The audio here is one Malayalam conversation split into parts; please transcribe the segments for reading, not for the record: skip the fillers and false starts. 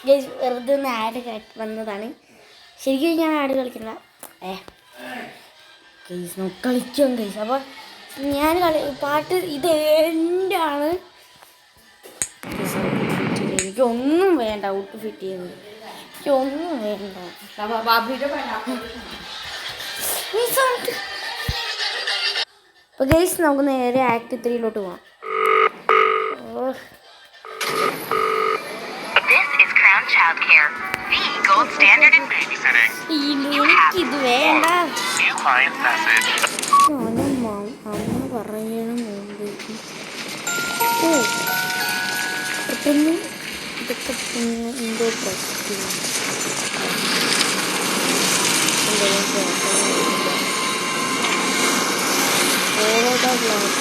ഗൈസ് വെറുതെ ഒന്ന് ആഡ് വന്നതാണ്. ശരിക്കും ഞാൻ ആഡ് കളിക്കണ്ട. ഗൈസ് നമുക്ക് കളിക്കാം ഗൈസ്. അപ്പോൾ ഞാൻ പാട്ട് ഇത് എൻ്റെ ആണ്. എനിക്കൊന്നും വേണ്ട ഔട്ട് ഫിറ്റ് ചെയ്യുന്നത്. എനിക്കൊന്നും വേണ്ട. അപ്പോൾ ഗൈസ് നമുക്ക് നേരെ ആക്ട് 3 പോവാം. Childcare. The gold standard in babysitting. ഇത് വേണ്ട. New client message. അമ്മ പറയണം മുമ്പേക്ക്. പെട്ടെന്ന് ഇതൊക്കെ എന്തോ പ്രശ്നം. ഓരോടാ glass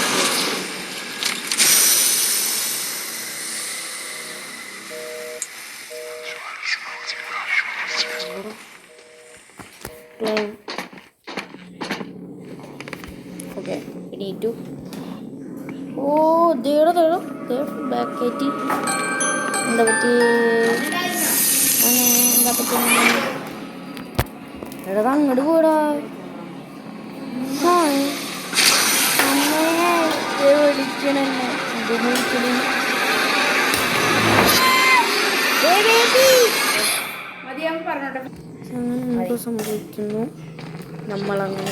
okay, we need to തേടോ ബാക്ക് കയറ്റി എന്താ പറ്റി എടാ അങ്ങോട്ട് പോടാ. അമ്മയെ വിളിക്കണ അങ്ങനെ സംഭവിക്കുന്നു. നമ്മളങ്ങനെ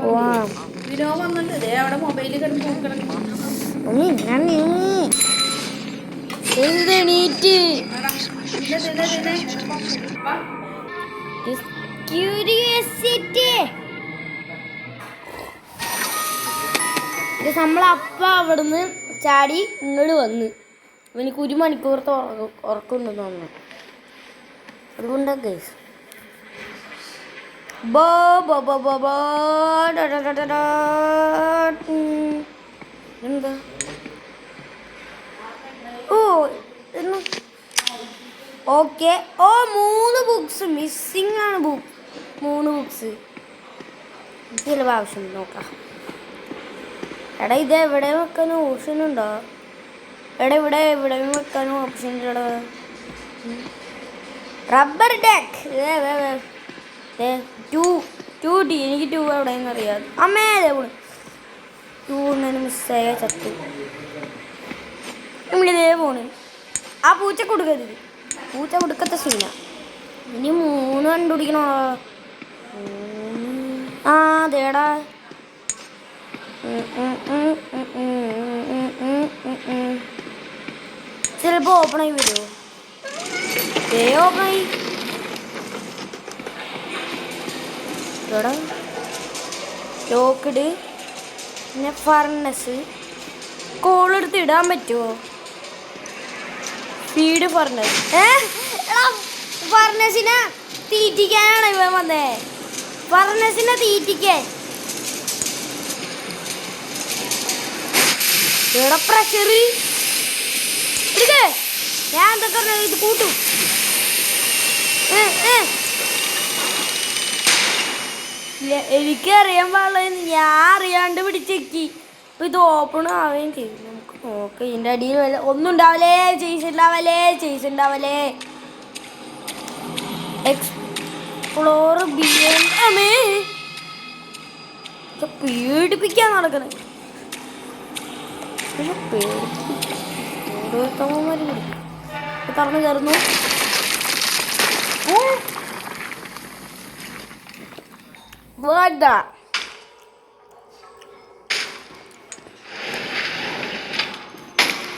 പോവാം. നമ്മളപ്പ അവിടുന്ന് ചാടി ഇങ്ങോട്ട് വന്ന് എനിക്ക് 1 മണിക്കൂറത്തെ ഉറക്കമുണ്ടെന്ന് തോന്നുന്നു. അതുകൊണ്ടാ ഗൈസ് എന്താ ഓക്കെ. 3 ബുക്സ് മിസ്സിങ് ആണ്. 3 ബുക്സ് ചിലവ് ആവശ്യം നോക്കാം. എടാ ഇത് എവിടെ വെക്കാനും ഓപ്ഷൻ ഉണ്ടോ? ഇവിടെ വെക്കാനും ഓപ്ഷൻ ഉണ്ടോ? Rubber deck 2D. എനിക്ക് 2 എവിടെയെന്ന് അറിയാം. അമ്മേ 2 മിസ്സായ ചത്തു. നമ്മളിതേ പോണ്. ആ പൂച്ച കൊടുക്കരുത്. പൂച്ച കൊടുക്കത്തെ സീന. ഇനി 3 കണ്ടുപിടിക്കണോ? അതേടാ ചിലപ്പോ ഓപ്പണായി വരുമോ? ഓപ്പണായി. ഇവിടെ ലോക്കിഡ്. പിന്നെ ഫർണസ് കോളെടുത്ത് ഇടാൻ പറ്റുമോ? Feed furnace. ഫർണസിനെ തീറ്റിക്കാനാണ് ഇവ വന്നേ. ഫർണസിനെ തീറ്റിക്കാൻ ഇവിടെ പ്രഷർ എടുക്കേ. ഞാൻ എന്തൊക്കെ ഇത് കൂട്ടും. എനിക്കറിയാൻ പാടില്ല. ഞാൻ അറിയാണ്ട് പിടിച്ചേക്കി. ഇപ്പം ഇത് ഓപ്പൺ ആവുകയും ചെയ്തു. നമുക്ക് നോക്കാം. ഇതിൻ്റെ അടിയിൽ വല്ല ഒന്നും ഉണ്ടാവലേ. ചെയ്സുണ്ടാവലേ. എക്സ്പ്ലോർ ബിയമ്മേ പേടിപ്പിക്കാൻ നടക്കണേ. പക്ഷെ ഓരോരുത്തമ്മമാര് തറന്ന് കയറുന്നു.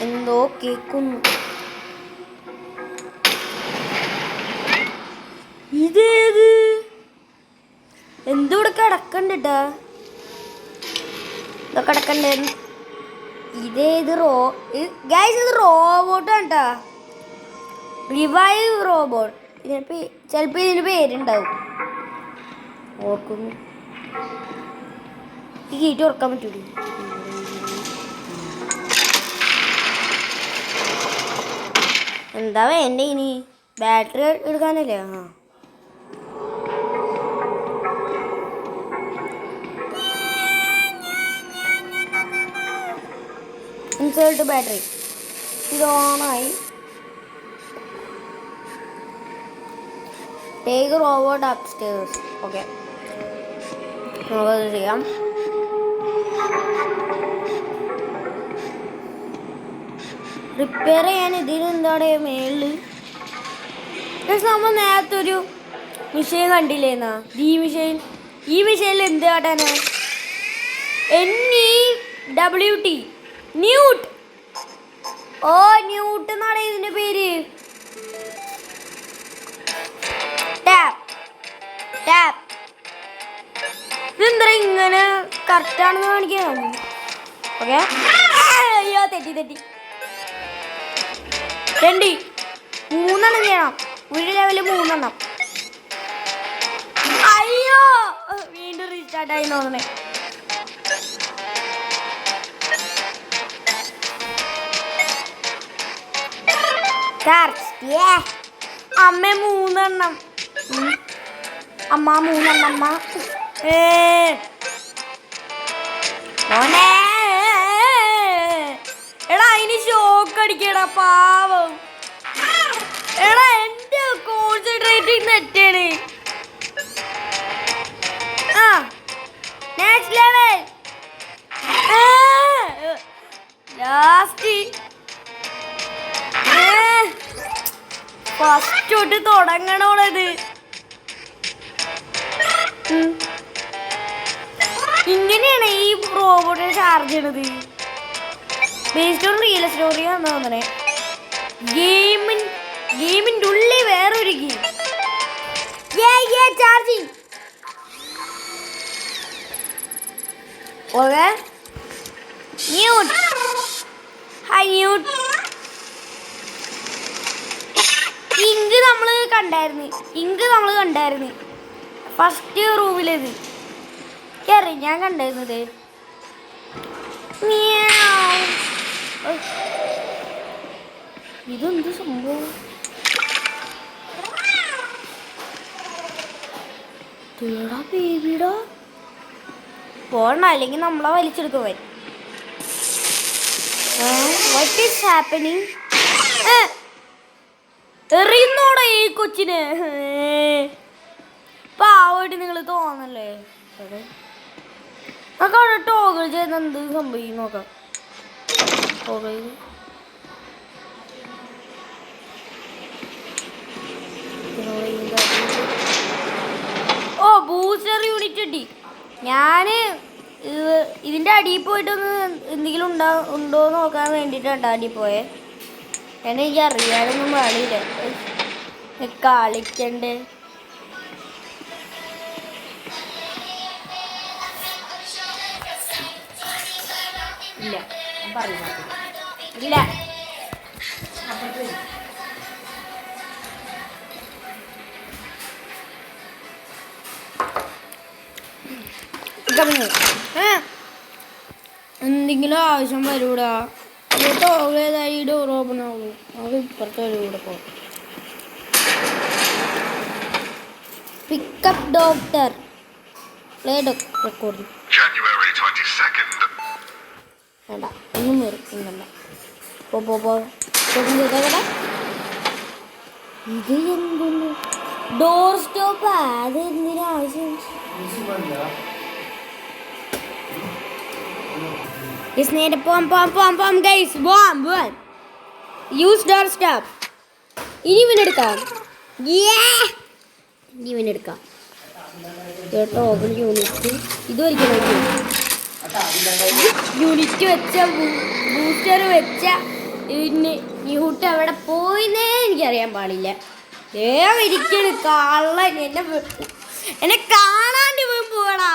എന്തോ കേക്കുന്നു. ഇതേത് എന്തോ ഇവിടെ കിടക്കണ്ടട്ടാ. ഇതൊക്കെ കിടക്കണ്ടേ. ഇതേത് ഗൈസ് ഇത് റോബോട്ടാണ് കേട്ടാ. Revive robot. ചിലപ്പോൾ ഇതിന് പേരുണ്ടാവും. ഓർക്കുന്നു. ഈ ഗേറ്റ് ഓർക്കാൻ പറ്റൂല. എന്താ വേണ്ടേ ഇനി? ബാറ്ററി എടുക്കാനല്ലേ? ഇൻസേർട്ട് ബാറ്ററി ഇത് ഓണായി. Take robot upstairs. ഓക്കെ, നമുക്കത് ചെയ്യാം. റിപ്പയർ ചെയ്യാൻ ഇതിനെന്താണ് മേളിൽ? നമ്മൾ നേരത്തെ ഒരു മിഷീൻ കണ്ടില്ലേന്നാ, ഈ മിഷീനിൽ എന്ത് കാട്ടാനാ? NEWT ന്യൂട്ട്. ഓ ന്യൂട്ട് എന്നാണ് ഇതിന്റെ പേര്. ടാപ്പ് ഇതെന്താ ഇങ്ങനെ കറക്റ്റാണെന്ന് കാണിക്കാൻ? ഓക്കെ, അയ്യോ തെറ്റി 3 ചെയ്യണം. ഒരു ലെവല് 3. അയ്യോ വീണ്ടും റീസ്റ്റാർട്ടായി തോന്നണേ. അമ്മ 3. അമ്മ 3. അമ്മ മോനെ എടാ അതിന് ഷോക്ക് അടിക്കടാ പാവം. എടാ എന്റെ കോൺസെൻട്രേറ്റിംഗ് നെറ്റാണ്. നെക്സ്റ്റ് ലെവൽ ലാസ്റ്റ് ഫസ്റ്റ് തൊട്ട് തുടങ്ങണോളത്. ഇങ്ങനെയാണ് ഈ റോബോട്ടിനെ ചാർജ് ചെയ്യണത്. ബേസ്ഡ് ഓൺ റിയൽ സ്റ്റോറി ആണെന്ന് തോന്നണേ. ഗെയിമിൻ്റെ ഉള്ളിൽ വേറൊരു game. Charging. Okay, Newt. Hi Newt. ഇങ്ക് നമ്മൾ കണ്ടായിരുന്നു ഫസ്റ്റ് റൂമിലേത്. കേറി ഞാൻ കണ്ടായിരുന്നത്. ഇതെന്ത് സംഭവം? ബേബിടാ പോണ, അല്ലെങ്കിൽ നമ്മളെ വലിച്ചെടുക്കുക. What is happening? എറിയുന്നോടെ ഈ കൊച്ചിന്. പാവായിട്ട് നിങ്ങൾ തോന്നല്ലേ? നമുക്ക് അവിടെ ടോഗിൾ ചെയ്യുന്ന എന്ത് സംഭവിക്കും നോക്കാം. ഓ ബൂസ്റ്റർ യൂണിറ്റ് കിട്ടി. ഞാൻ ഇതിൻ്റെ അടിയിൽ പോയിട്ടൊന്ന് എന്തെങ്കിലും ഉണ്ടോ നോക്കാൻ വേണ്ടിയിട്ടാണ് അടിയിൽ പോയെ. എനിക്ക് അറിയാനൊന്നും പാടില്ല. കളിക്കണ്ടേ? ഇല്ല ഇല്ല എന്തെങ്കിലും ആവശ്യം വരൂടാ. ഏതായി ഡോർ ഓപ്പൺ ആവുള്ളൂ. അത് ഇപ്പുറത്തെ ഒരു കൂടെ പോകും. Pickup doctor play recording. January 22nd. വേണ്ട ഒന്നും വേണ്ട. ഇത് എന്തൊന്ന് ഡോർ സ്റ്റോപ്പ്? അത് എന്തിനാ ആവശ്യം? It's need a pom guys. Bomb. Use door stop. ഇനി ഇവനെടുക്കാം. കേട്ടോ ഓപ്പൺ യൂണിറ്റ്. ഇതൊരിക്കലും യൂണിറ്റ് വെച്ച ബൂസ്റ്റർ വെച്ച ന്യൂട്ട് എവിടെ പോയിന്നേ എനിക്കറിയാൻ പാടില്ല. ഒരിക്കലും കള്ളൻ എന്നെ കാണാണ്ട് പോടാ.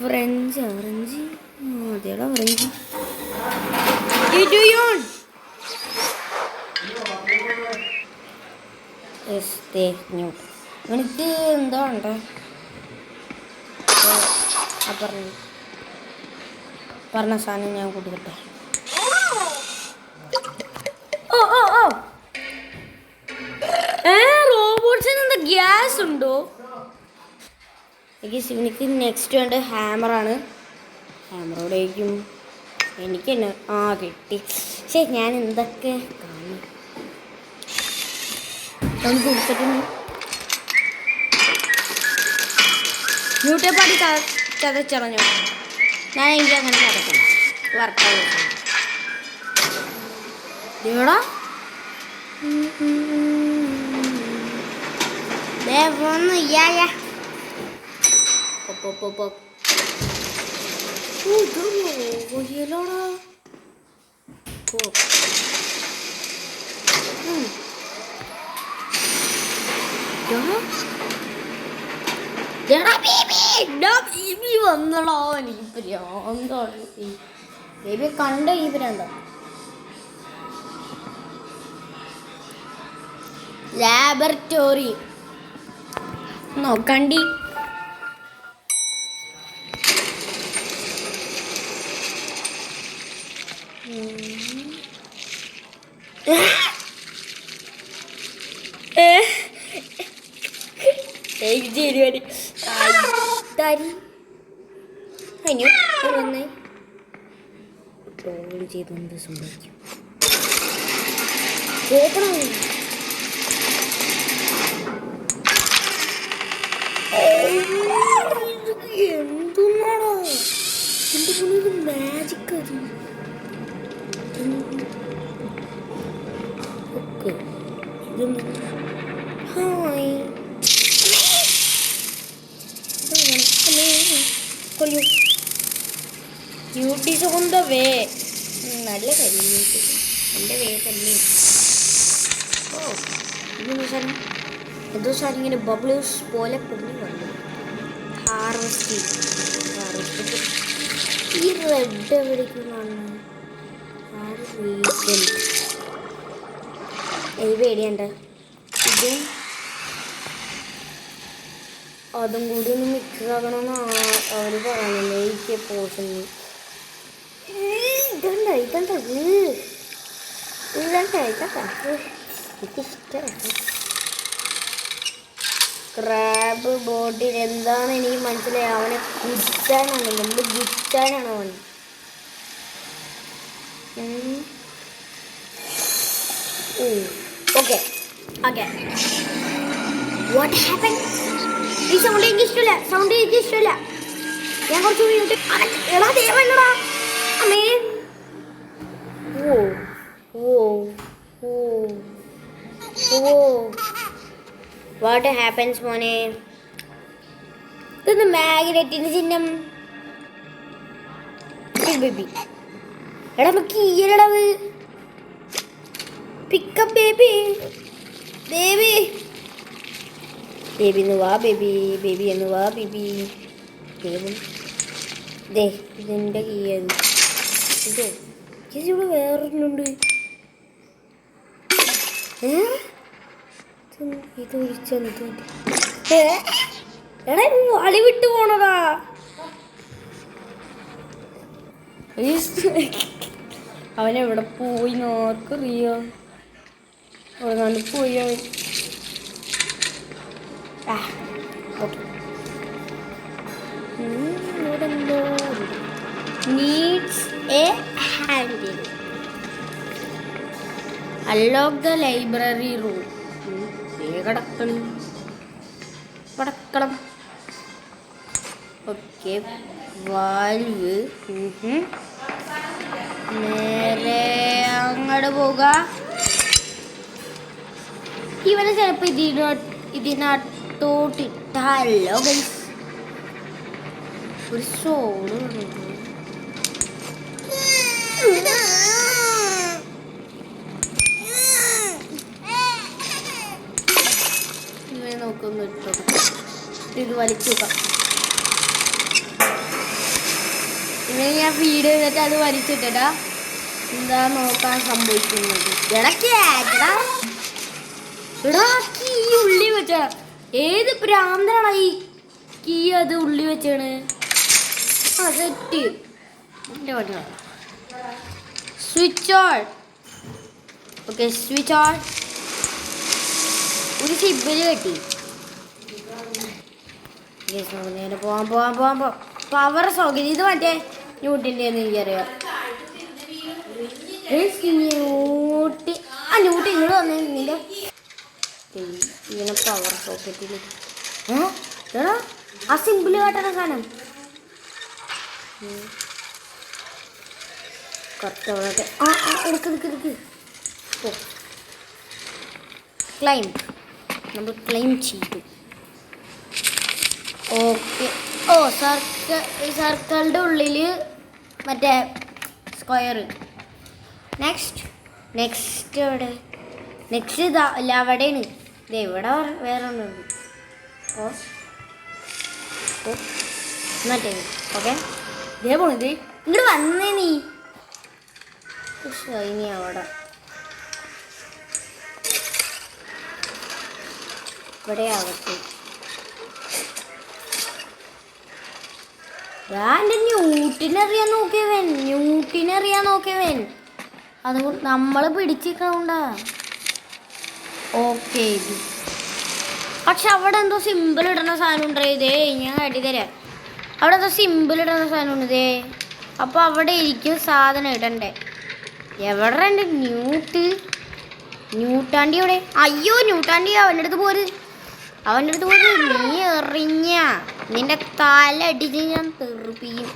ഫ്രഞ്ച് അതേടാ ഫ്രഞ്ച്. എനിക്ക് എന്താ ഉണ്ടോ പറഞ്ഞ സാധനം ഞാൻ കൊടുക്കട്ടെ. റോബോട്ട്സിന് എന്താ ഗ്യാസ് ഉണ്ടോ? എനിക്ക് നെക്സ്റ്റ് വേണ്ട ഹാമറാണ്. ഹാമറോടേക്കും എനിക്ക് തന്നെ കിട്ടി. ശരി, ഞാൻ എന്തൊക്കെ കാണും കൊടുത്തിട്ട് മ്യൂട്ടേപ്പാടി ചതച്ചറഞ്ഞു. ഞാൻ എനിക്ക് അങ്ങനെ ചതക്കണം വർക്കാവും ഇവിടെ ഒന്ന് വന്നോളോ. എനിക്ക് പ്രാന്താണ് ബേബിയെ കണ്ട ഈ പ്രാന്താ. ലാബറട്ടറി നോക്കണ്ടി. ചെയ്തെന്ത് സംഭവിക്കും? എന്തുന്നാണോ എന്റെ പൊന്നൊരു മാജിക് അത്. ഹായ് കൊല്ലു ബ്യൂട്ടീസ് കൊണ്ട് വേ നല്ല കാര്യം. എൻ്റെ വേ തന്നെ. ഓ ഇതെന്ന് വെച്ചാൽ എന്തോ സാധനം ഇങ്ങനെ ബബിൾസ് പോലെ പൊങ്ങി വന്നു. ഹാർവസ്റ്റ് ഈ റെഡ് എവിടേക്കാണ്? പേടിയുണ്ട്. ഇത് അതും കൂടി ഒന്ന് മിക്സ് ആക്കണമെന്ന് അവർ പറയുന്നില്ല. എനിക്ക് പോഷൻ എനിക്കിഷ്ടമാണ്. ക്രാബ് ബോട്ടിൽ എന്താണ് എനിക്ക് മനസ്സിലായി. അവനെ ഗുറ്റാനാണ്, നമ്മൾ ഗുറ്റാനാണ് അവൻ. Okay okay what happen? ഈ സൗണ്ട് എനിക്ക് ഇഷ്ടമില്ല. ഞാൻ കുറച്ച് വീണിട്ട് എടാ ദേവല്ലടാ അമ്മേ. ഓ ഓ ഓ ഓ വാട്ട് ഹാപ്പൻസ് മോനെ? ഇതൊന്ന് മാഗ്നറ്റിന്റെ ചിഹ്നം. ബേബി എടാ നമുക്ക് ഈയടവ് പിക്കപ്പ് ബേബി. ബേബി എന്ന് വാ ബേബി. എന്ന് വാ ബേബി. ദേ ഇതെൻ്റെ കീയത്. ഇതോ ഇവിടെ വേറൊന്നുണ്ട്. ഇത് ഒഴിച്ചെന്ത് എടാ വളി വിട്ടു പോണതാ. അവനെവിടെ പോയി നോക്കറിയോ? അവിടെ കണ്ട് പോയി അവൻ. needs a handle. Unlock the library room. പടക്കണം. ഓക്കെ വാൽവ് നേരെ അങ്ങോട്ട് പോവുക. ഇവനെ ചിലപ്പോൾ ഇതിനകത്തോട്ടിട്ടല്ലോ ഗൈസ്. ഒരു സോഡ് ഇവനെ നോക്കൊന്ന് ഇട്ടോ. ഇത് വലിച്ചു നോക്കാം. ഇങ്ങനെ ഞാൻ ഫീഡ് ചെയ്തിട്ട് അത് വലിച്ചിട്ടാ എന്താ നോക്കാൻ സംഭവിക്കുന്നത്. കീ ഉള്ളി വെച്ച ഏത് പ്രാന്തനാണ് ഈ കീ അത് ഉള്ളി വെച്ചാണ്. Set switch on. Okay switch on. ഒരു സിബില് കെട്ടി. നേരെ പോവാൻ പവർ സൗകര്യം. ഇത് മറ്റേ ന്യൂട്ടിൻ്റെ എനിക്കറിയാം. ന്യൂട്ടി ന്യൂട്ടി ഇങ്ങോട്ട് വന്നേ നിന്റെ ഇങ്ങനെ പവർ സോക്കറ്റിൽ എടാ ആ സിമ്പിൾ കാട്ടണ സാധനം കറക്റ്റ് അവിടെ എടുക്ക് ഓ ക്ലൈം നമ്മൾ ക്ലൈം ചെയ്തു. ഓക്കെ. ഓ സർക്കിളിൻ്റെ ഉള്ളിൽ മറ്റേ സ്ക്വയർ. നെക്സ്റ്റ് എവിടെ? നെക്സ്റ്റ് ഇതാ അല്ല അവിടെയാണ്. ഇത് ഇവിടെ വേറെ ഒന്നുണ്ട്. ഓ ഓ മറ്റേ ഓക്കെ ഇതേ പോണിത് ഇങ്ങോട്ട് വന്നേ നീ. ഇനി അവിടെ ഇവിടെ ആവട്ടെ. എൻ്റെ ന്യൂട്ടിനറിയാൻ നോക്കിയവൻ അതുകൊണ്ട് നമ്മൾ പിടിച്ചിട്ടുണ്ടാ. ഓക്കെ ഇത് പക്ഷെ അവിടെ എന്തോ സിമ്പിൾ ഇടുന്ന സാധനം ഉണ്ടേ. ഇതേ ഞാൻ കാട്ടിത്തരാം. അവിടെ എന്തോ സിമ്പിൾ ഇടുന്ന സാധനം ഉണ്ട് ഇതേ. അപ്പോൾ അവിടെ ഇരിക്കും സാധനം ഇടണ്ടേ. എവിടെ എൻ്റെ ന്യൂട്ടാണ്ടി അവിടെ? അയ്യോ ന്യൂട്ടാണ്ടി അവൻ്റെ അടുത്ത് പോര്. നീ എറിഞ്ഞ നിന്റെ തല അടിച്ച് ഞാൻ തെറിപ്പിക്കും.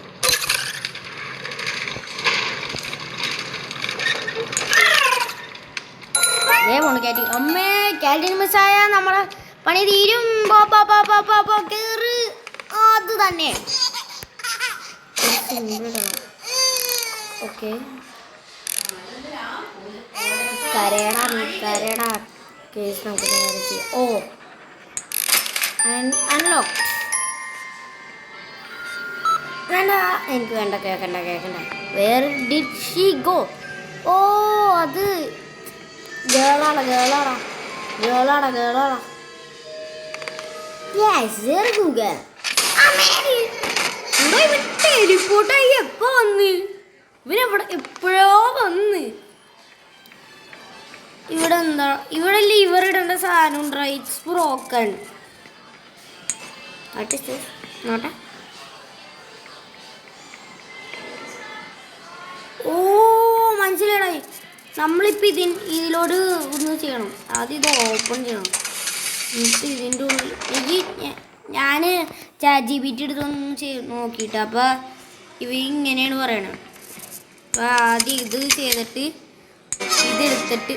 കാറ്റി അമ്മേ കാറ്റിന് മിസ്സായ നമ്മളെ പണി തീരും. കേറ്. അത് തന്നെ ഓക്കെ. കരയടാ കേസ് നമുക്ക് നേരെ ചെയ്യാം. ഓ അൺലോക്ക് വേണ്ട, എനിക്ക് വേണ്ട. കേൾക്കണ്ട. വേറെ ഡിഡ് ഷീ ഗോ? ഓ അത് ഗേളാടാ. ടെലിപ്പോർട്ടായി എപ്പോ വന്ന്? ഇവനെവിടെ എപ്പോഴോ വന്ന്. ഇവിടെ എന്താ ഇവിടെ ഇവരിടേണ്ട സാധനം ഉണ്ടോ? It's broken. നോട്ടെ. ഓ മനസ്സിലായി. നമ്മളിപ്പോൾ ഇതിലോട് ഒന്ന് ചെയ്യണം. ആദ്യം ഇത് ഓപ്പൺ ചെയ്യണം. എന്നിട്ട് ഇതിൻ്റെ ഉള്ളിൽ ഞാൻ ChatGPT എടുത്തൊന്ന് നോക്കിയിട്ട് അപ്പോൾ ഇവ ഇങ്ങനെയാണ് പറയണത്. അപ്പോൾ ആദ്യം ഇത് ചെയ്തിട്ട് ഇതെടുത്തിട്ട്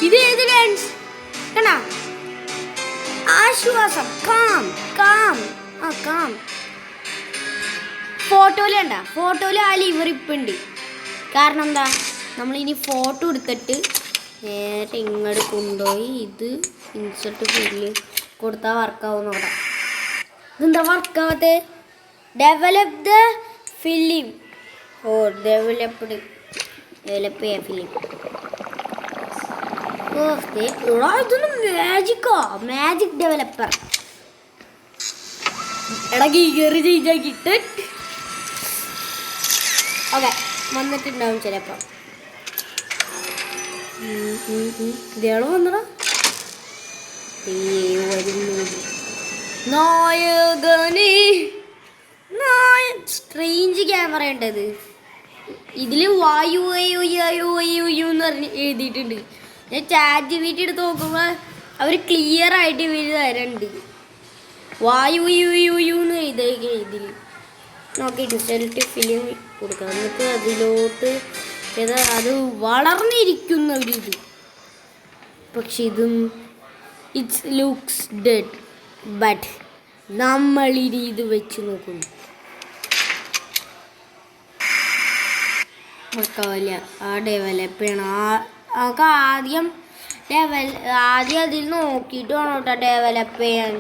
ഇത് ഏത് ഡാൻസ് കണ്ടാ? ആശ്വാസം കാം. ഫോട്ടോയിൽ ആ ലിവർ ഇപ്പം ഉണ്ട്. കാരണം എന്താ? നമ്മളിനി ഫോട്ടോ എടുത്തിട്ട് നേരെ ഇങ്ങോട്ട് കൊണ്ടുപോയി ഇത് ഇൻസെർട്ട് ഫില്ല് കൊടുത്താൽ വർക്കാവും. നോക്കാം. ഇതെന്താ വർക്കാവാത്തത്? Develop the film. ഓ ഡെവലപ്പ് ചെയ്യാൻ ഫിലിം. ഓ ഇതൊന്നും മാജിക് ഡെവലപ്പർ. ഇടയ്ക്ക് കയറി ചെയ്താക്കിട്ട് ഓക്കെ വന്നിട്ടുണ്ടാവും ചിലപ്പോൾ. ഇതേളോ വന്നടാ. സ്ട്രേഞ്ച് ക്യാമറ ഉണ്ടത്. ഇതിൽ വായു എന്ന് പറഞ്ഞ് എഴുതിയിട്ടുണ്ട്. ഞാൻ ChatGPT എടുത്ത് നോക്കുമ്പോൾ അവർ ക്ലിയർ ആയിട്ട് ഇവർ തരുന്നുണ്ട്. വായു എന്ന് ഇതിൽ നോക്കിയിട്ട് സെലക്ട് ഫിലിം കൊടുക്കുക. എന്നിട്ട് അതിലോട്ട് അത് വളർന്നിരിക്കുന്ന ഒരിത്. പക്ഷെ ഇതും ഇറ്റ്സ് ലുക്സ് ഡെഡ്. ബട്ട് നമ്മളിനി ഇത് വെച്ച് നോക്കുന്നു. നോക്കാവില്ല. ആ ഡെവലപ്പ് ചെയ്യണം. നമുക്ക് ആദ്യം അതിൽ നോക്കിയിട്ട് വേണം കേട്ടോ ഡെവലപ്പ് ചെയ്യാൻ.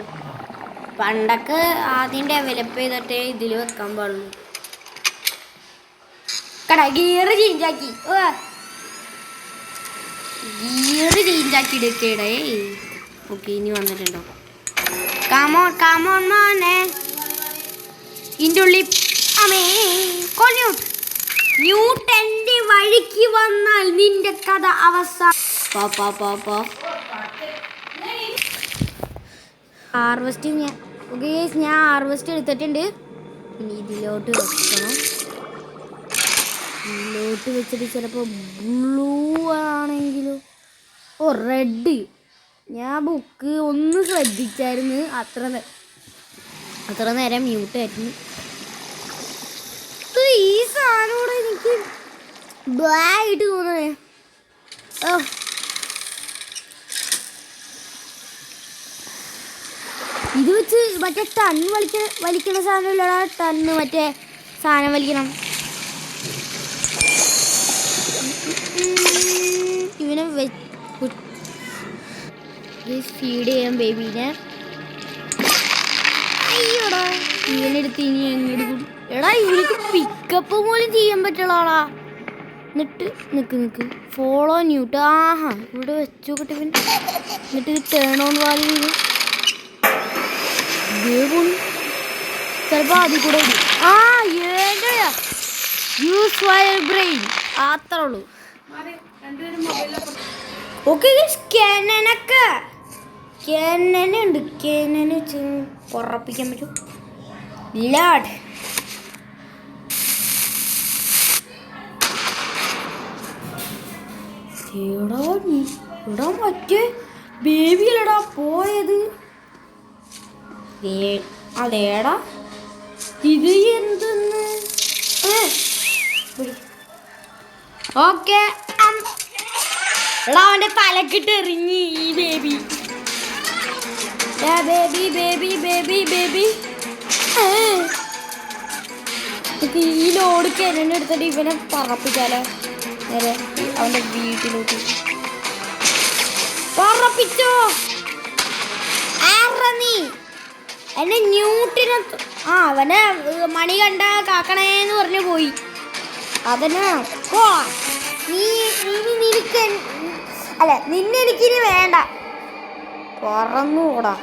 പണ്ടൊക്കെ ആദ്യം ഡെവലപ്പ് ചെയ്തിട്ടേ ഇതിൽ വെക്കാൻ പാടുള്ളൂ. ഗിയർ ചേഞ്ചാക്കി എടുക്കടേ. ഓക്കെ ഇനി വന്നിട്ടുണ്ടോ? കാമോൺ മോനെ. ഇതിൻ്റെ ഉള്ളിൽ ന്യൂട്ടന്റെ വഴിക്ക് വന്നാൽ നിന്റെ കഥ അവസാനം. ഹാർവെസ്റ്റ് ഞാൻ ഹാർവെസ്റ്റ് എടുത്തിട്ടുണ്ട്. ഇനി ഇതിലോട്ട് വെക്കണം. ഉള്ളിലോട്ട് വെച്ചിട്ട് ചിലപ്പോൾ ബ്ലൂ ആണെങ്കിലോ. ഓ റെഡ്. ഞാൻ ബുക്ക് ഒന്ന് ശ്രദ്ധിച്ചായിരുന്നു. അത്ര നേരം മ്യൂട്ടായിരുന്നു. ഈ സാധനോടെ എനിക്ക് ബ്ലായിട്ട് തോന്നണേ. ഇത് വെച്ച് മറ്റേ ടണ്ണ് വലിക്കണ സാധനമില്ലടാ. ടണ്ണ് മറ്റേ സാധനം വലിക്കണം. ഇവനെ ഫീഡ് ചെയ്യാം ബേബീനെ. അയ്യോടാ ഇവനെടുത്ത് ഇനി എങ്ങോട്ട്. എടാ ഇവർക്ക് പിക്കപ്പ് പോലും ചെയ്യാൻ പറ്റുള്ളാടാ. എന്നിട്ട് നിക്ക് ഫോളോ ന്യൂട്ട്. ആഹാ ഇവിടെ വെച്ചു നോക്കട്ടെ ഇവൻ. എന്നിട്ട് ഇത് ടേൺ ഓൺ വാല്യൂ ചെയ്ത് ചിലപ്പോൾ അതിൽ കൂടെ യൂസ് ഫയർ ബ്രെയിൻ അത്രേ ഉള്ളൂ. ഓക്കെ കാനനൊക്കെ കാനനുണ്ട്. കാനന് വെച്ച് ഉറപ്പിക്കാൻ പറ്റും. ലാഡ് എടാ മറ്റേ ബേബിയിലടാ പോയത്. അതേടാ ഇത് എന്തെന്ന്. ഓക്കെ എടാ അവന്റെ തലക്കിട്ട് എറിഞ്ഞി ഈ baby. Baby baby baby baby. ഈ ലോഡ് കിരണ് എടുത്തിട്ട് ഇവനെ പറപ്പിച്ചാലോ. നേരെ അവന്റെ വീട്ടിലോട്ട് പറപ്പിച്ചോ. നീ എന്നെ ന്യൂട്ടിനെ അവനെ മണി കണ്ട കാക്കണേന്ന് പറഞ്ഞു പോയി. അതന്നെ നിനക്ക് അല്ല നിന്നെനിക്കിനി വേണ്ട. പറന്നുകൂടാ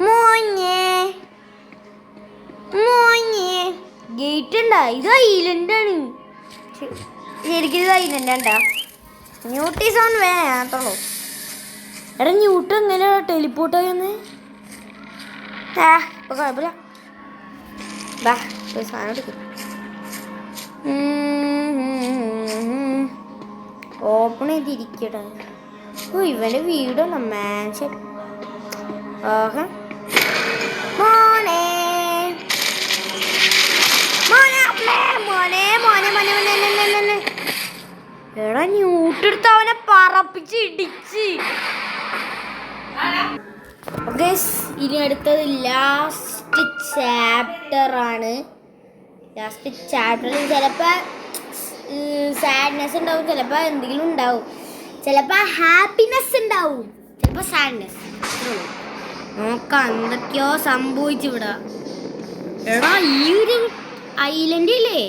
മോഞ്ഞേ മോഞ്ഞേ. ഗേറ്റ് ഉണ്ടാ. ഇത് ഐലൻഡാണ് ശരിക്കും. ഇത് ഐലൻഡാ. ന്യൂട്ടീസ് ഓൺ വേത്തുള്ളൂ. എടാ ന്യൂട്ട് എങ്ങനെ ടെലിപ്പോർട്ട് ആയെന്ന്. ഇപ്പൊ കുഴപ്പമില്ല. ബാ സാധനം എടുക്കും. ഓപ്പൺ ചെയ്തിരിക്കട്ടെ. ഓ ഇവന്റെ വീടല്ല മാൻഷൻ. ആഹാ മോനെ മോനെ മോനെ മോനെ മോനെ മോനെ. എടാ ന്യൂട്ടെടുത്ത് അവനെ പറപ്പിച്ച് ഇടിച്ച്. ഇനി അടുത്തത് ലാസ്റ്റ് ചാപ്റ്റർ ആണ്. ലാസ്റ്റ് ചാപ്റ്ററിൽ ചിലപ്പോൾ സാഡ്നെസ് ഉണ്ടാവും, ചിലപ്പോൾ എന്തെങ്കിലും ഉണ്ടാവും, ചിലപ്പോൾ ഹാപ്പിനെസ് ഉണ്ടാവും, ചിലപ്പോൾ സാഡ്നെസ്. നോക്കാം എന്തൊക്കെയോ സംഭവിച്ചിവിടെ. എടാ ഈ ഒരു ഐലൻഡ് ഇല്ലേ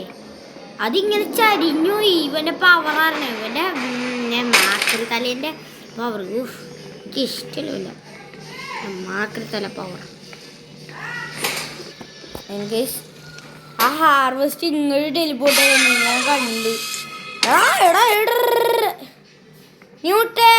അതിങ്ങനെ ചരിഞ്ഞു. ഇവൻ്റെ പവറാണ് ഇവൻ്റെ മാക്രി തലേൻ്റെ പവർ. എനിക്ക് ഇഷ്ടമില്ല മാക്രി തല പവർ. എനിക്ക് ആ ഹാർവെസ്റ്റ് ഇങ്ങോട്ട് ടെലിപ്പോർട്ട് ചെയ്യുന്നു ഞാൻ കണ്ട്. ന്യൂട്ടേ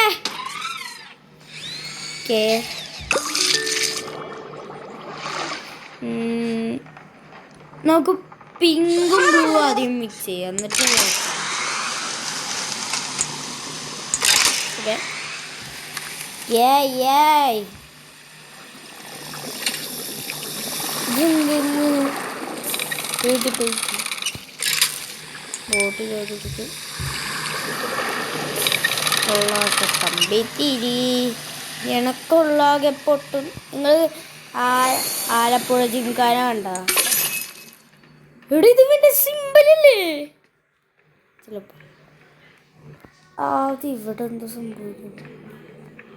നമുക്ക് പിങ്കും ബ്ലൂ ആദ്യം മിക്സ് ചെയ്യാം, എന്നിട്ട് ബോട്ട് ചെയ്തിട്ട് തമ്പിത്തിരി എനക്കുള്ളാകെ പൊട്ടും. നിങ്ങൾ ആലപ്പുഴ ജിംഖാന കണ്ട? എവിടെ ഇതിന്റെ സിമ്പിളല്ലേ? ചിലപ്പോ അത് ഇവിടെ എന്തോ സംഭവിക്കുന്നു.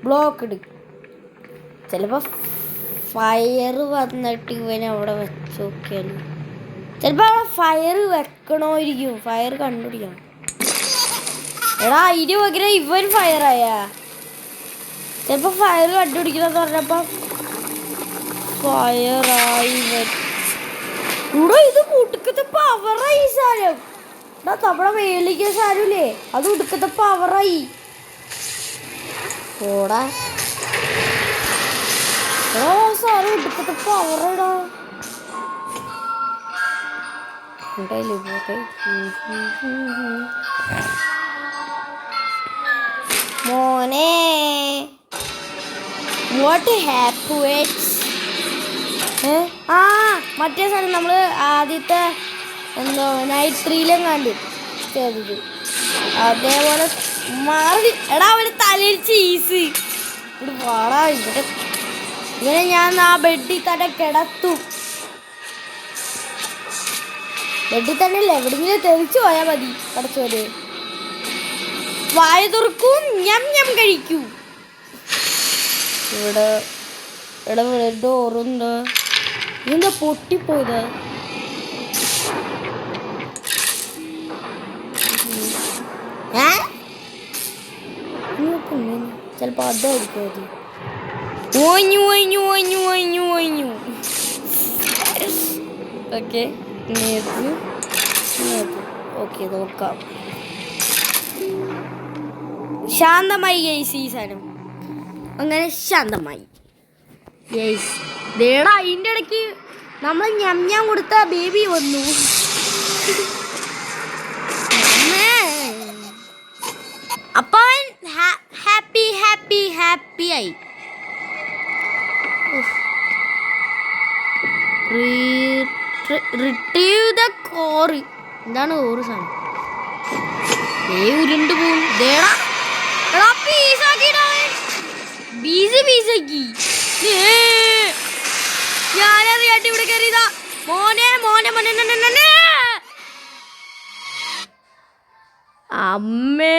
ബ്ലോക്ക് എടുക്കും. ചിലപ്പോ ഫയർ വന്നിട്ട് ഇവനെ അവിടെ വെച്ച് നോക്കിയാലും ചിലപ്പോ അവിടെ ഫയർ വെക്കണമായിരിക്കും. ഫയർ കണ്ടുപിടിക്കണം. എടാ അതിന് പകരം ഇവൻ ഫയറായ ചിലപ്പോ ഫയർ കണ്ടുപിടിക്കണമെന്ന് പറഞ്ഞപ്പോ ഫയറായി ഇവൻ. ഇവിടെ ഇത് ഉടുക്കത്തെ പവറായി സാധനം. എടാ നമ്മുടെ മേളിക്കുന്ന സാധനമില്ലേ അത് ഉടുക്കത്തെ പവറായി. ഓടാ സാധനം ഉടുക്കത്തെ പവറടാ. ഉണ്ടായില്ലേ പോട്ടെ. മോനെ വാട്ട് ഹാപ്പൻസ്? ആ മറ്റേ സാധനം നമ്മൾ ആദ്യത്തെ എന്തോ നൈറ്റ് 3 കണ്ടു ചെയ്തത് അതേപോലെ മാറി. എടാ അവന് തലയിൽ ചീസ് ഇവിടെ വാടാ. ഇങ്ങനെ ഞാൻ ആ ബെഡിൽ തന്നെ കിടത്തും. ബെഡിൽ തന്നെ അല്ലേ എവിടെയെങ്കിലും തെളിച്ചു പോയാൽ മതി. പഠിച്ചോര് വായ തുറക്കും, ഞം ഞം കഴിക്കൂ. ഇവിടെ ഇവിടെ ഡോറുണ്ട്. ഇതെന്താ പൊട്ടിപ്പോയത്? ചിലപ്പോ അതായിരിക്കും അത്. ഓഞ്ഞു ഓഞ്ഞു ഓഞ്ഞു ഓഞ്ഞു ഓഞ്ഞു. ഓക്കെ ഓക്കെ നോക്കാം. ശാന്തമായി ഗൈസ് ഈ സാധനം. അങ്ങനെ ശാന്തമായി ഗൈസ്. ദേടാ അതിൻ്റെ ഇടയ്ക്ക് നമ്മൾ ഞാൻ കൊടുത്ത ബേബി വന്നു. അപ്പൊ ഹാപ്പി ഹാപ്പി ഹാപ്പി ആയി. Retrieve the core. എന്താണ് കോറ് സാധനം? ഉരുണ്ട് പോവും. ഞാനറിയാട്ട് ഇവിടെ കയറിയതാ. മോനെ മോനെ മോനെ അമ്മേ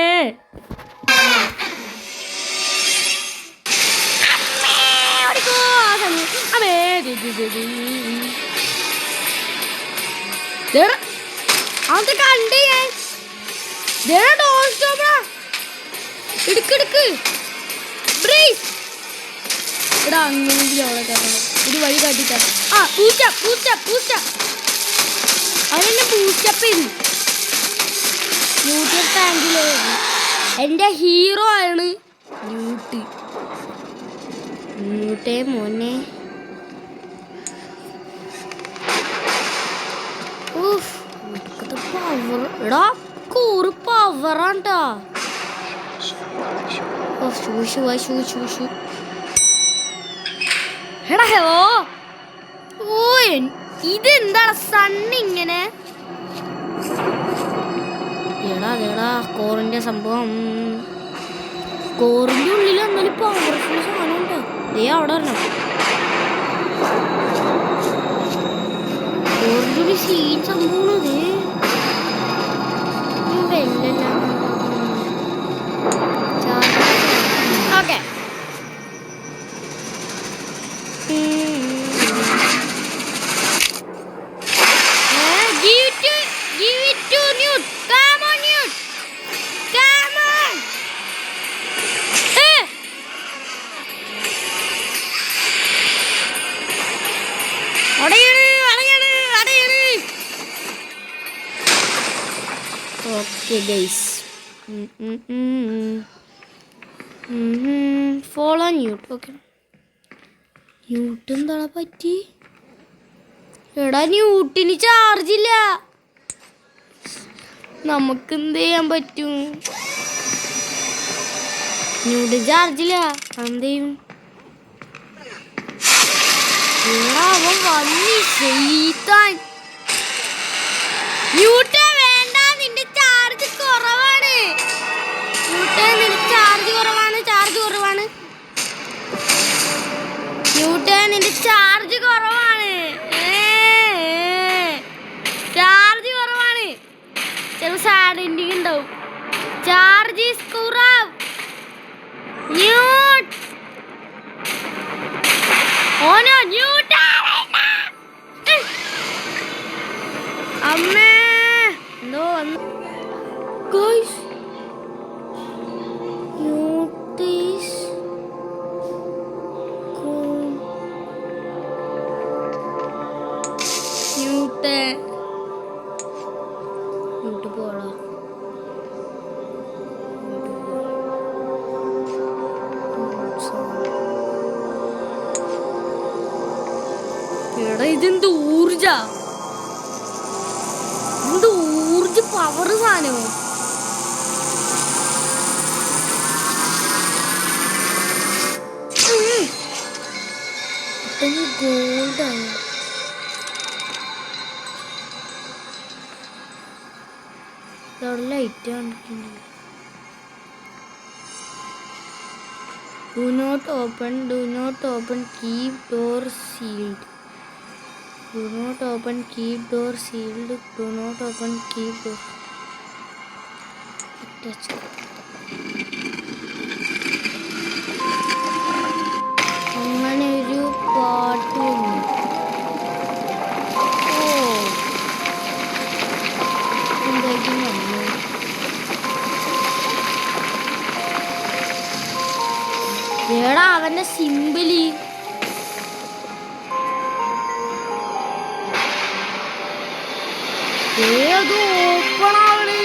അത് കണ്ടേ എടുക്കെടുക്ക് എടാ അങ്ങനെയെങ്കിലും അവളെ തരണം. ഒരു വഴി കാട്ടിത്തരാം. ആ ബൂസ്റ്റപ്പ് ബൂസ്റ്റപ്പ് ബൂസ്റ്റപ്പ് അവരെന്നെ ബൂസ്റ്റപ്പ് ചെയ്തു. ന്യൂട്ട് ടാങ്കിലോ എൻ്റെ ഹീറോ ആണ് ന്യൂട്ട്. ന്യൂട്ടേ മോനെ. പവർ എടാ കൂറ് പവറാണ്ടാ. എടാ ഹലോ. ഓ ഇതെന്താണ് സണ്ണിങ്ങനെ? എടാ കോറിന്റെ സംഭവം. കോറിന്റെ ഉള്ളിൽ എന്നാലും പവർഫുൾ സാധനം ഉണ്ടോ? അവിടെ വരണം. കോറിന്റെ ഒരു സീൻ സംഭവം അത് വെല്ലല്ല. Okay okay guys. Follow Newt. Okay. Newt എന്താണ് പറ്റി? എടാ ന്യൂട്ടിന് ചാർജ് ഇല്ല. നമുക്ക് എന്ത് ചെയ്യാൻ പറ്റും? ന്യൂട്ടിന് ചാർജ് ഇല്ല. എന്ത് ചെയ്യും? അവൻ വന്നി ചെയ്താൻ. ന്യൂട്ട വേണ്ട, നിന്റെ ചാർജ് കുറവാണ്. ന്യൂട്ട നിന്റെ ചാർജ് കുറവാണ്. ചാർജ് കുറവാണ്. ന്യൂട്ട നിന്റെ ചാർജ് കുറവാണ്. ചാർജ് കുറവാണ്. ചില സാഡ് എൻഡിങ് ഉണ്ടാവും. ചാർജ് ഈസ് കുറവ്. ന്യൂട്ട് ഓനോ ന്യൂട്ട അമ്മേ എന്തോ വന്നു ഗയ്സ്. ന്യൂട്ടീസ് ന്യൂട്ട് ന്യൂട്ട് പോടാ. എടാ ഇതെന്ത് ഊർജ. ഇത് പവർ സാധനമോ? ഗോൾഡാണ്. ലൈറ്റ് കാണിക്കുന്നില്ല. Do not open, keep door sealed. Do not open, keep door sealed. Do not open, keep door. Touch. അങ്ങനെ ഒരു പാട്ട് വന്നു. എന്തായിരിക്കും വന്നു? ഏടാ അവന്റെ സിമ്പിളി. ഏത് ഓപ്പണാണ്?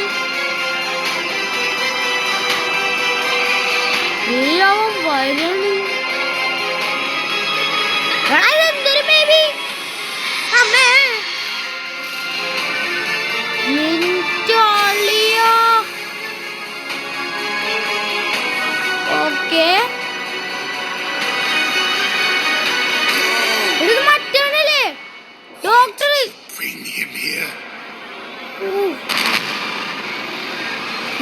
അവൻ വരണു. എന്തൊരു ബേബി അമ്മേ. ഓക്കെ മറ്റവനല്ലേ ഡോക്ടർ?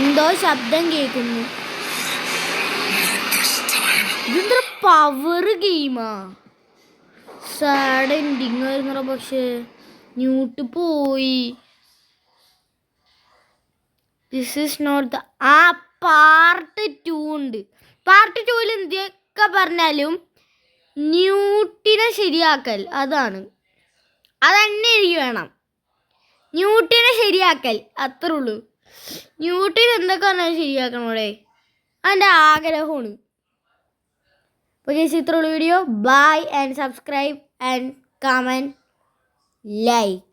എന്തോ ശബ്ദം കേൾക്കുന്നു. ഇതെന്താ പവർ ഗെയിമാ? സാഡ് എൻഡിങ് ആയിരുന്നോ? പക്ഷേ ന്യൂട്ട് പോയി. This is not the part 2 ഉണ്ട്. പാർട്ട് 2 എന്തൊക്കെ പറഞ്ഞാലും ന്യൂട്ടിനെ ശരിയാക്കൽ അതന്നെ എനിക്ക് വേണം. ന്യൂട്ടിനെ ശരിയാക്കൽ അത്രേ ഉള്ളൂ. ന്യൂട്ടിന് എന്തൊക്കെ പറഞ്ഞാലും ശരിയാക്കണം അവിടെ. അതിൻ്റെ ആഗ്രഹമാണ്. അപ്പോൾ ഇത്രയുള്ള video. Bye and subscribe and comment like.